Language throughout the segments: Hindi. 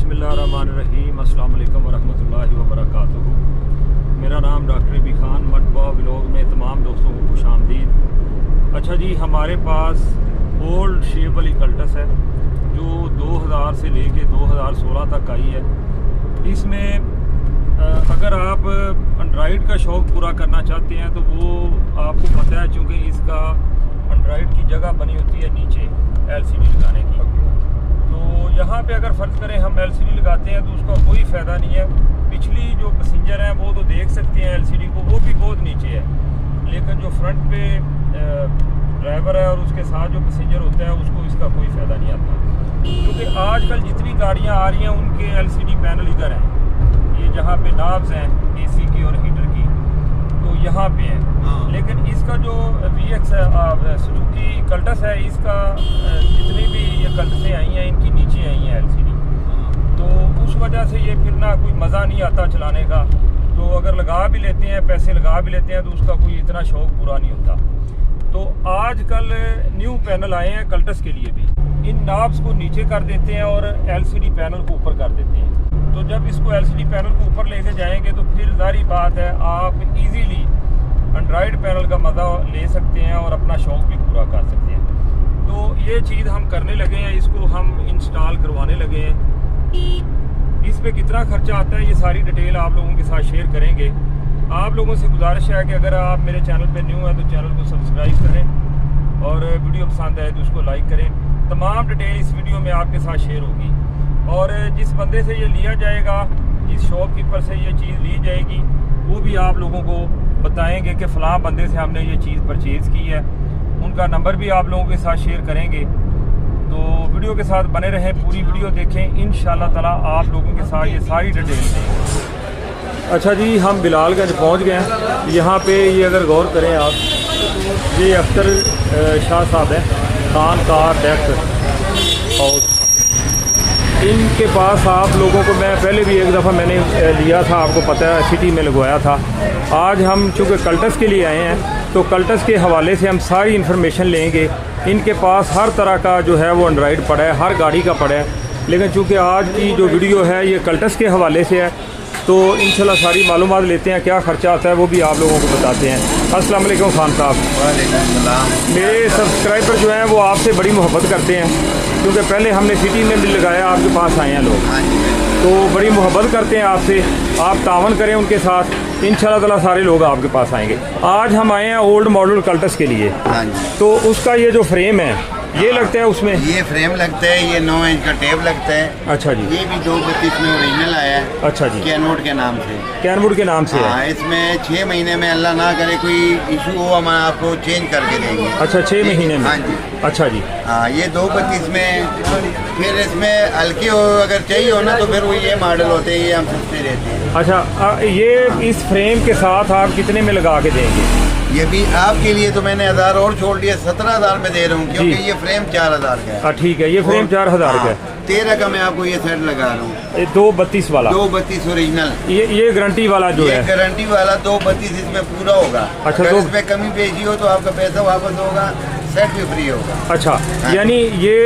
बिस्मिल्लाहिर्रहमानिर्रहीम। अस्सलाम वालेकुम वरहमतुल्लाहि वबरकातुहू। मेरा नाम डॉक्टर ए बी खान, मटबा व्लॉग में तमाम दोस्तों को खुशामदीद। अच्छा जी, हमारे पास ओल्ड शेप वाली कल्टस है जो 2000 से लेके 2016 तक आई है। इसमें अगर आप एंड्राइड का शौक़ पूरा करना चाहते हैं तो वो आपको पता है, चूँकि इसका एंड्राइड की जगह बनी होती है नीचे LCD लगाने की। तो यहाँ पे अगर फ़र्ज़ करें हम LCD लगाते हैं तो उसका कोई फ़ायदा नहीं है। पिछली जो पैसेंजर हैं वो तो देख सकते हैं LCD को, वो भी बहुत नीचे है, लेकिन जो फ्रंट पे ड्राइवर है और उसके साथ जो पैसेंजर होता है उसको इसका कोई फ़ायदा नहीं आता। क्योंकि आजकल जितनी गाड़ियाँ आ रही हैं उनके LCD पैनल इधर हैं, ये जहाँ पे नाब्स हैं AC की और हीटर की, तो यहाँ पे है। लेकिन इसका जो VX है, सुजुकी कल्टस है, इसका जितनी भी ये कल्टसें आई हैं इनकी नीचे आई हैं LCD, तो उस वजह से ये फिर ना कोई मज़ा नहीं आता चलाने का। तो अगर लगा भी लेते हैं, पैसे लगा भी लेते हैं, तो उसका कोई इतना शौक़ पूरा नहीं होता। तो आजकल न्यू पैनल आए हैं कल्टस के लिए भी, इन नाब्स को नीचे कर देते हैं और LCD पैनल को ऊपर कर देते हैं। तो जब इसको LCD पैनल को ऊपर लेके जाएंगे तो फिर जारी बात है आप इजीली एंड्राइड पैनल का मज़ा ले सकते हैं और अपना शौक़ भी पूरा कर सकते हैं। तो ये चीज़ हम करने लगे हैं, इसको हम इंस्टॉल करवाने लगे हैं। इस पे कितना खर्चा आता है ये सारी डिटेल आप लोगों के साथ शेयर करेंगे। आप लोगों से गुजारिश है कि अगर आप मेरे चैनल पे न्यू हैं तो चैनल को सब्सक्राइब करें और वीडियो पसंद आए तो उसको लाइक करें। तमाम डिटेल इस वीडियो में आपके साथ शेयर होगी और जिस बंदे से ये लिया जाएगा, जिस शॉपकीपर से ये चीज़ ली जाएगी, वो भी आप लोगों को बताएंगे कि फ़लाँ बंदे से हमने ये चीज़ परचेज़ की है। उनका नंबर भी आप लोगों के साथ शेयर करेंगे। तो वीडियो के साथ बने रहें, पूरी वीडियो देखें, इंशाल्लाह ताला आप लोगों के साथ ये सारी डिटेल देंगे। अच्छा जी, हम बिलालगंज पहुंच गए हैं। यहाँ पे ये अगर गौर करें आप, ये अख्तर शाह साहब हैं, खान कार डेक हाउस। इनके पास आप लोगों को मैं पहले भी एक दफ़ा मैंने लिया था, आपको पता है, सिटी में लगवाया था। आज हम चूँकि कल्टस के लिए आए हैं तो कल्टस के हवाले से हम सारी इन्फॉर्मेशन लेंगे। इनके पास हर तरह का जो है वो एंड्राइड पड़ा है, हर गाड़ी का पड़ा है, लेकिन चूँकि आज की जो वीडियो है ये कल्टस के हवाले से है तो इंशाल्लाह सारी मालूमात लेते हैं, क्या ख़र्चा आता है वो भी आप लोगों को बताते हैं। अस्सलाम वालेकुम खान साहब। वालेकुम सलाम। मेरे सब्सक्राइबर जो हैं वो आपसे बड़ी मोहब्बत करते हैं, क्योंकि पहले हमने सिटी में भी लगाया, आपके पास आए हैं लोग, तो बड़ी मोहब्बत करते हैं आपसे। आप तावन करें उनके साथ, इंशाल्लाह ताला सारे लोग आपके पास आएंगे। आज हम आए हैं ओल्ड मॉडल कल्टस के लिए, तो उसका ये जो फ्रेम है ये लगता है, उसमें ये फ्रेम लगता है, ये 9 इंच का टेप लगता है। अच्छा जी। ये भी 232 में ओरिजिनल आया है। अच्छा जी। कैनवुड के नाम से। कैनवुड के नाम से हाँ, इसमें 6 महीने में अल्लाह ना करे कोई इशू हो, हम आपको चेंज करके देंगे। अच्छा, 6 महीने में? हाँ जी। अच्छा जी। हाँ, ये 232 में। फिर इसमें हल्के हो अगर चाहिए हो ना तो फिर वो ये मॉडल होते हैं, ये हम सस्ते रहते हैं। अच्छा, ये इस फ्रेम के साथ आप कितने में लगा के देंगे? ये भी आपके लिए तो मैंने 1000 और छोड़ दिया, 17000 में दे रहा हूँ, क्योंकि ये फ्रेम 4000 का है। ठीक है, ये फ्रेम 4000 का है। 13 का मैं आपको ये सेट लगा रहा हूँ। 232 वाला? 232 ओरिजिनल। ये गारंटी वाला जो है? गारंटी वाला 232 इसमें पूरा होगा। अच्छा, अगर इसमें कमी पेशी हो तो आपका पैसा वापस होगा, सेट भी फ्री होगा। अच्छा, यानी ये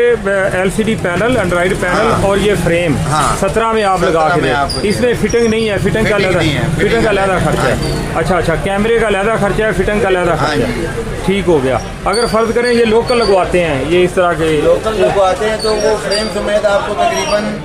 LCD पैनल, एंड्राइड पैनल, हाँ। और ये फ्रेम 17 में आप लगा के दें। इसमें फिटिंग नहीं है? फिटिंग का अलहदा खर्चा है। अच्छा अच्छा, कैमरे का अलहदा खर्चा है, फिटिंग का अलहदा खर्चा है। ठीक हो गया। अगर फर्ज करें ये लोकल लगवाते हैं, ये इस तरह के लोकल लगवाते हैं तो वो फ्रेम समेत आपको तकरीबन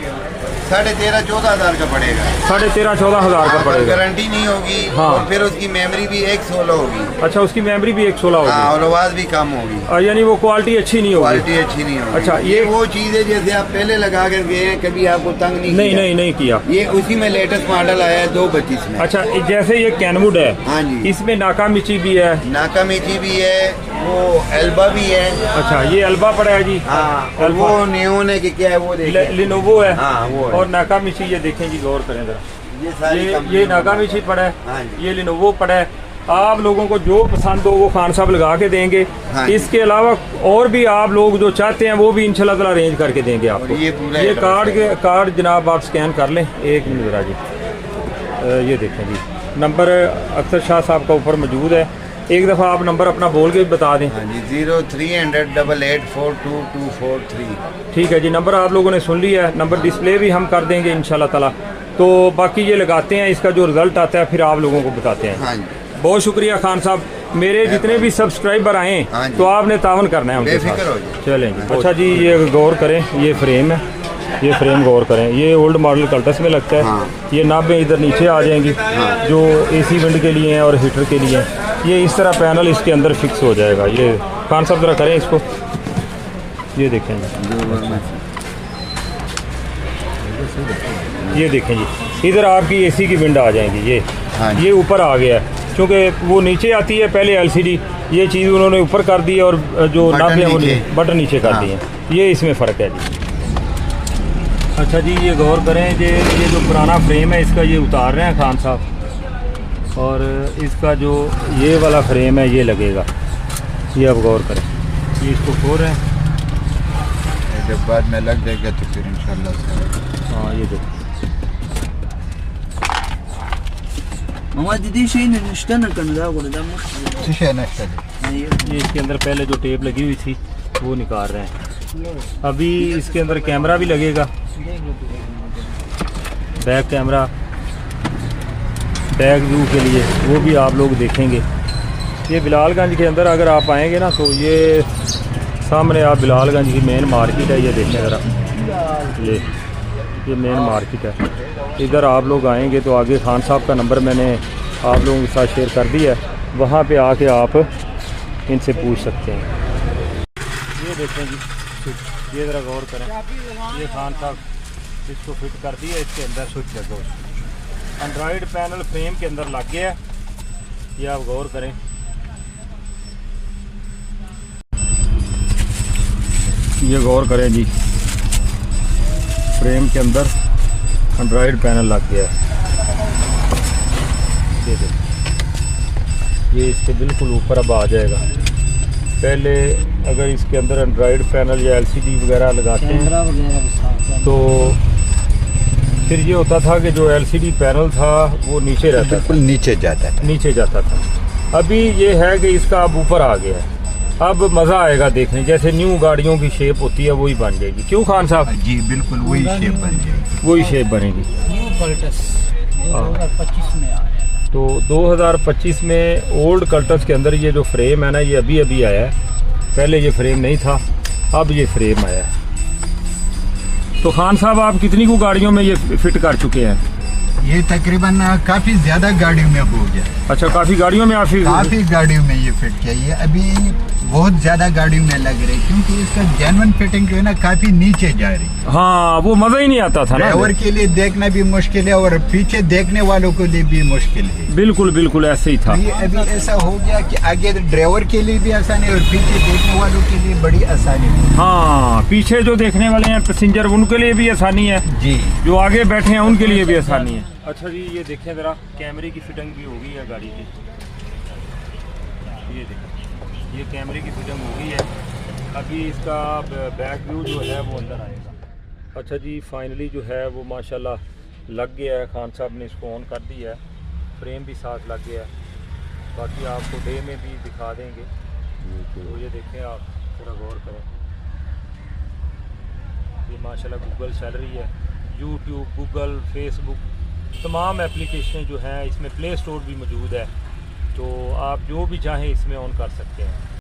13,500-14,000 का पड़ेगा। 13,500-14,000 का पड़ेगा। गारंटी नहीं होगी। हाँ। और फिर उसकी मेमोरी भी 116 होगी। अच्छा, उसकी मेमोरी भी 116 होगी। हाँ, और आवाज़ भी कम होगी, यानी वो क्वालिटी अच्छी नहीं होगी। क्वालिटी अच्छी नहीं होगी। अच्छा, ये वो चीज़ है जैसे आप पहले लगा कर गए हैं, कभी आपको तंग नहीं किया। ये उसी में लेटेस्ट मॉडल आया है 232 में। अच्छा, जैसे ये कैनवुड है, हाँ जी, इसमें नाका मिची भी है, नाका मिची भी है, वो एल्बा भी है। अच्छा, ये एल्बा पड़ा है जी। हाँ, और वो नियोन है कि क्या है वो देखिए, लिनोवो है। हाँ, वो है। और नाका मिची ये देखें जी, गौर करें जरा, ये सारी ये नाका मिची पड़ा है। हाँ जी। ये लिनोवो पड़ा है। आप लोगों को जो पसंद हो वो खान साहब लगा के देंगे। हाँ। इसके अलावा और भी आप लोग जो चाहते हैं वो भी इंशाल्लाह ताला अरेंज करके देंगे आपको। ये कार्ड जनाब आप स्कैन कर लें, एक मिनट ज़रा जी। ये देखें जी, नंबर अख्तर शाह साहब का ऊपर मौजूद है, एक दफ़ा आप नंबर अपना बोल के बता दें। हाँ जी 030088422243। ठीक है जी, नंबर आप लोगों ने सुन लिया है, नंबर डिस्प्ले भी हम कर देंगे इंशाल्लाह ताला। तो बाकी ये लगाते हैं, इसका जो रिज़ल्ट आता है फिर आप लोगों को बताते हैं। हाँ जी बहुत शुक्रिया खान साहब, मेरे जितने भी सब्सक्राइबर आए हाँ जी। तो आपने तावन करना है उनके बेफिक्र हो साथ। जाए। चलें जी। अच्छा जी, ये गौर करें, ये फ्रेम है, ये फ्रेम गौर करें, ये ओल्ड मॉडल कल्टस में लगता है। हाँ। ये नाभें इधर नीचे आ जाएंगी जो AC विंड के लिए हैं और हीटर के लिए हैं। ये इस तरह पैनल इसके अंदर फिक्स हो जाएगा। ये खान साहब ज़रा करें इसको, ये देखें जी, ये देखें जी, इधर आपकी AC की विंड आ जाएंगी। हाँ जी। ये ऊपर आ गया है, क्योंकि वो नीचे आती है पहले LCD, ये चीज़ उन्होंने ऊपर कर दी है और जो बटन नाभें हैं वो नीचे। बटन नीचे कर हाँ। दिए हैं। ये इसमें फ़र्क है जी। अच्छा जी, ये गौर करें, ये जो पुराना फ्रेम है इसका ये उतार रहे हैं खान साहब, और इसका जो ये वाला फ्रेम है ये लगेगा। ये अब गौर करें, ये इसको खोल रहे हैं। जब बाद में लग जाएगा तो फिर इंशाल्लाह से। हाँ ये देखो, मामा दीदी शेन नष्टा न करना बोले दा मुश्किल शीशे नष्ट है। ये इसके अंदर पहले जो टेप लगी हुई थी वो निकाल रहे हैं। अभी इसके अंदर कैमरा भी लगेगा, बैक कैमरा, बैक व्यू के लिए, वो भी आप लोग देखेंगे। ये बिलालगंज के अंदर अगर आप आएंगे ना तो ये सामने आप बिलालगंज की मेन मार्केट है, ये देखें ज़रा, ये मेन मार्केट है। इधर आप लोग आएंगे तो आगे खान साहब का नंबर मैंने आप लोगों के साथ शेयर कर दिया है, वहाँ पे आके आप इनसे पूछ सकते हैं। ये देखें जी, ये ज़रा गौर करें, ये खान साहब इसको फिट कर दिया, इसके अंदर स्विच लगा, एंड्रॉयड पैनल फ्रेम के अंदर लग गया है। ये आप गौर करें, ये गौर करें जी, फ्रेम के अंदर एंड्रॉयड पैनल लग गया है। ये देखिए, ये इसके बिल्कुल ऊपर अब आ जाएगा। पहले अगर इसके अंदर एंड्रॉयड पैनल या LCD वगैरह लगाते हैं तो फिर ये होता था कि जो LCD पैनल था वो नीचे रहता था, बिल्कुल नीचे जाता था। नीचे जाता था। अभी ये है कि इसका अब ऊपर आ गया है। अब मज़ा आएगा देखने, जैसे न्यू गाड़ियों की शेप होती है वही बन जाएगी। क्यों खान साहब? जी बिल्कुल वही शेप बन जाएगी, वही शेप बनेगी। न्यू कल्टस 2025 में आया। तो 2025 में ओल्ड कल्टस के अंदर ये जो फ्रेम है ना, ये अभी अभी आया है, पहले ये फ्रेम नहीं था, अब ये फ्रेम आया है। तो खान साहब आप कितनी को गाड़ियों में ये फिट कर चुके हैं? ये तकरीबन काफी ज्यादा गाड़ियों में हो गया। अच्छा, काफ़ी गाड़ियों में आप काफी गाड़ियों में ये फिट किया। ये अभी बहुत ज्यादा गाड़ियों में लग रही, क्योंकि इसका जेन्युइन फिटिंग जो है ना काफी नीचे जा रही। हाँ, वो मज़ा ही नहीं आता था ना। ड्राइवर के लिए देखना भी मुश्किल है और पीछे देखने वालों के लिए भी मुश्किल है। बिल्कुल बिल्कुल ऐसे ही था। ये अभी ऐसा हो गया कि आगे ड्राइवर के लिए भी आसानी और पीछे देखने वालों के लिए बड़ी आसानी है। हाँ, पीछे जो देखने वाले हैं पैसेंजर उनके लिए भी आसानी है, जी जो आगे बैठे हैं उनके लिए भी आसानी है। अच्छा जी, ये देखें ज़रा, कैमरे की फिटिंग भी हो गई है गाड़ी की। ये देखें, ये कैमरे की फिटिंग हो गई है। अभी इसका बैक व्यू जो है वो अंदर आएगा। अच्छा जी, फाइनली जो है वो माशाल्लाह लग गया है। खान साहब ने इसको ऑन कर दिया है, फ्रेम भी साथ लग गया है। बाकी आपको डे में भी दिखा देंगे। तो ये देखें, आप थोड़ा गौर करें, ये माशाल्लाह गूगल चल रही है, यूट्यूब, गूगल, फेसबुक, तमाम एप्लीकेशनें जो हैं इसमें, प्ले स्टोर भी मौजूद है। तो आप जो भी चाहें इसमें ऑन कर सकते हैं।